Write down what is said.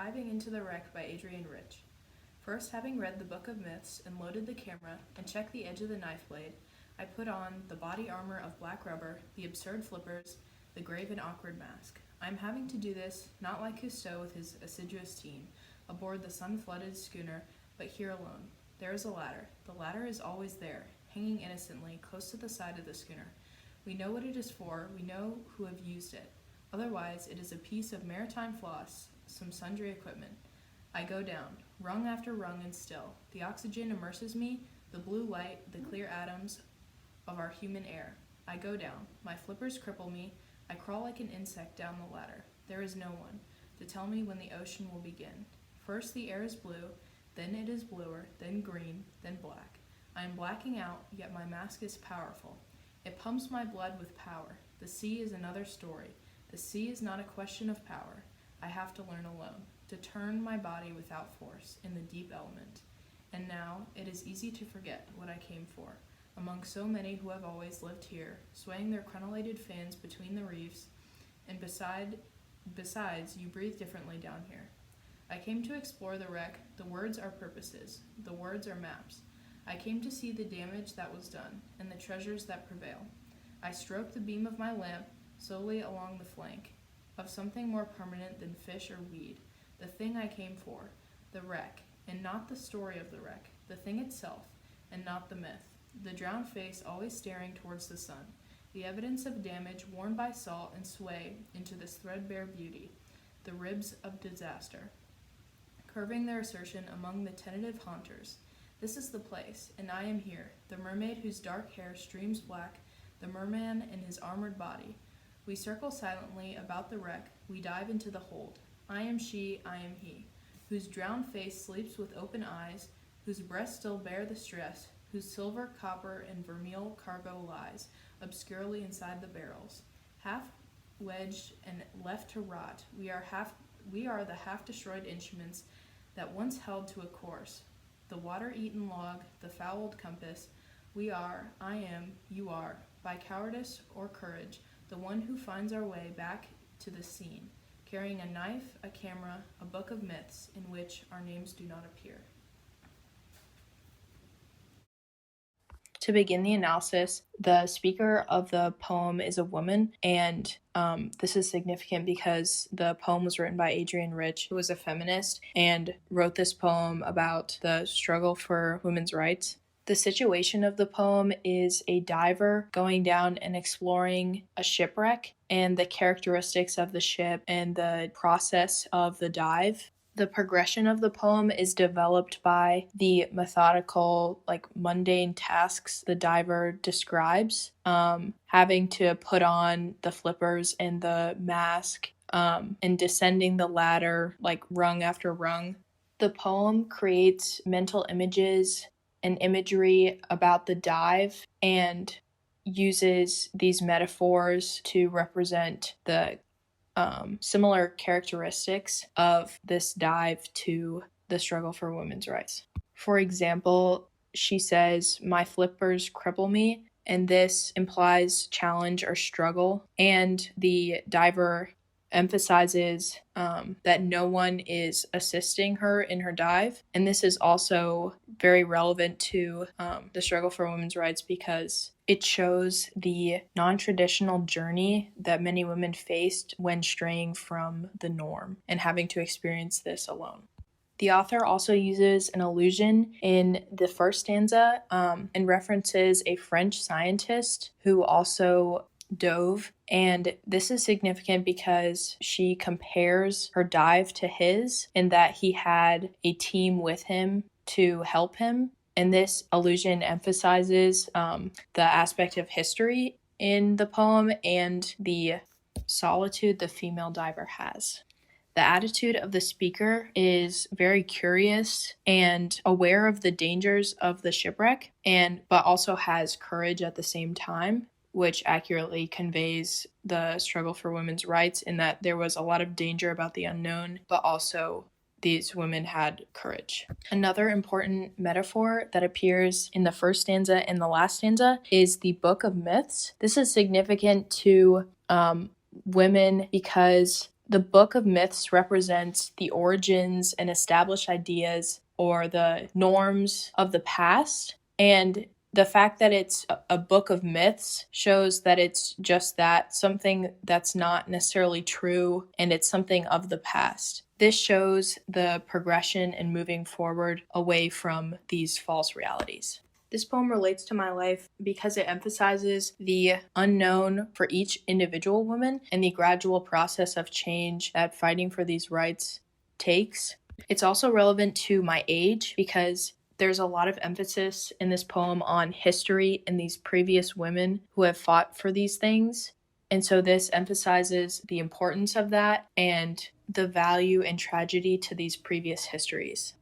Diving into the Wreck by Adrienne Rich. First, having read the Book of Myths and loaded the camera and checked the edge of the knife blade, I put on the body armor of black rubber, the absurd flippers, the grave and awkward mask. I am having to do this, not like Cousteau with his assiduous team, aboard the sun-flooded schooner, but here alone. There is a ladder. The ladder is always there, hanging innocently, close to the side of the schooner. We know what it is for, we know who have used it. Otherwise, it is a piece of maritime floss, some sundry equipment. I go down, rung after rung, and still. The oxygen immerses me, the blue light, the clear atoms of our human air. I go down. My flippers cripple me. I crawl like an insect down the ladder. There is no one to tell me when the ocean will begin. First the air is blue, then it is bluer, then green, then black. I am blacking out, yet my mask is powerful. It pumps my blood with power. The sea is another story. The sea is not a question of power. I have to learn alone, to turn my body without force in the deep element. And now it is easy to forget what I came for, among so many who have always lived here, swaying their crenellated fins between the reefs, and besides, you breathe differently down here. I came to explore the wreck. The words are purposes. The words are maps. I came to see the damage that was done, and the treasures that prevail. I stroked the beam of my lamp slowly along the flank of something more permanent than fish or weed, the thing I came for, the wreck, and not the story of the wreck, the thing itself, and not the myth, the drowned face always staring towards the sun, the evidence of damage worn by salt and sway into this threadbare beauty, the ribs of disaster, curving their assertion among the tentative haunters. This is the place, and I am here, the mermaid whose dark hair streams black, the merman in his armored body. We circle silently about the wreck, we dive into the hold. I am she, I am he, whose drowned face sleeps with open eyes, whose breasts still bear the stress, whose silver, copper, and vermeil cargo lies obscurely inside the barrels. Half wedged and left to rot, we are the half-destroyed instruments that once held to a course. The water-eaten log, the fouled compass, we are, I am, you are, by cowardice or courage, the one who finds our way back to the scene, carrying a knife, a camera, a book of myths in which our names do not appear. To begin the analysis, the speaker of the poem is a woman, and this is significant because the poem was written by Adrienne Rich, who was a feminist, and wrote this poem about the struggle for women's rights. The situation of the poem is a diver going down and exploring a shipwreck and the characteristics of the ship and the process of the dive. The progression of the poem is developed by the methodical, mundane tasks the diver describes, having to put on the flippers and the mask, and descending the ladder, rung after rung. The poem creates mental images and imagery about the dive and uses these metaphors to represent the similar characteristics of this dive to the struggle for women's rights. For example, she says, "My flippers cripple me," and this implies challenge or struggle, and the diver emphasizes that no one is assisting her in her dive. And this is also very relevant to the struggle for women's rights because it shows the non-traditional journey that many women faced when straying from the norm and having to experience this alone. The author also uses an allusion in the first stanza and references a French scientist who also dove, and this is significant because she compares her dive to his in that he had a team with him to help him, and this allusion emphasizes the aspect of history in the poem and the solitude the female diver has. The attitude of the speaker is very curious and aware of the dangers of the shipwreck, but also has courage at the same time, which accurately conveys the struggle for women's rights in that there was a lot of danger about the unknown, but also these women had courage. Another important metaphor that appears in the first stanza and the last stanza is the Book of Myths. This is significant to women because The Book of Myths represents the origins and established ideas or the norms of the past. And the fact that it's a book of myths shows that it's just that, something that's not necessarily true, and it's something of the past. This shows the progression and moving forward away from these false realities. This poem relates to my life because it emphasizes the unknown for each individual woman and the gradual process of change that fighting for these rights takes. It's also relevant to my age because there's a lot of emphasis in this poem on history and these previous women who have fought for these things. And so this emphasizes the importance of that and the value and tragedy to these previous histories.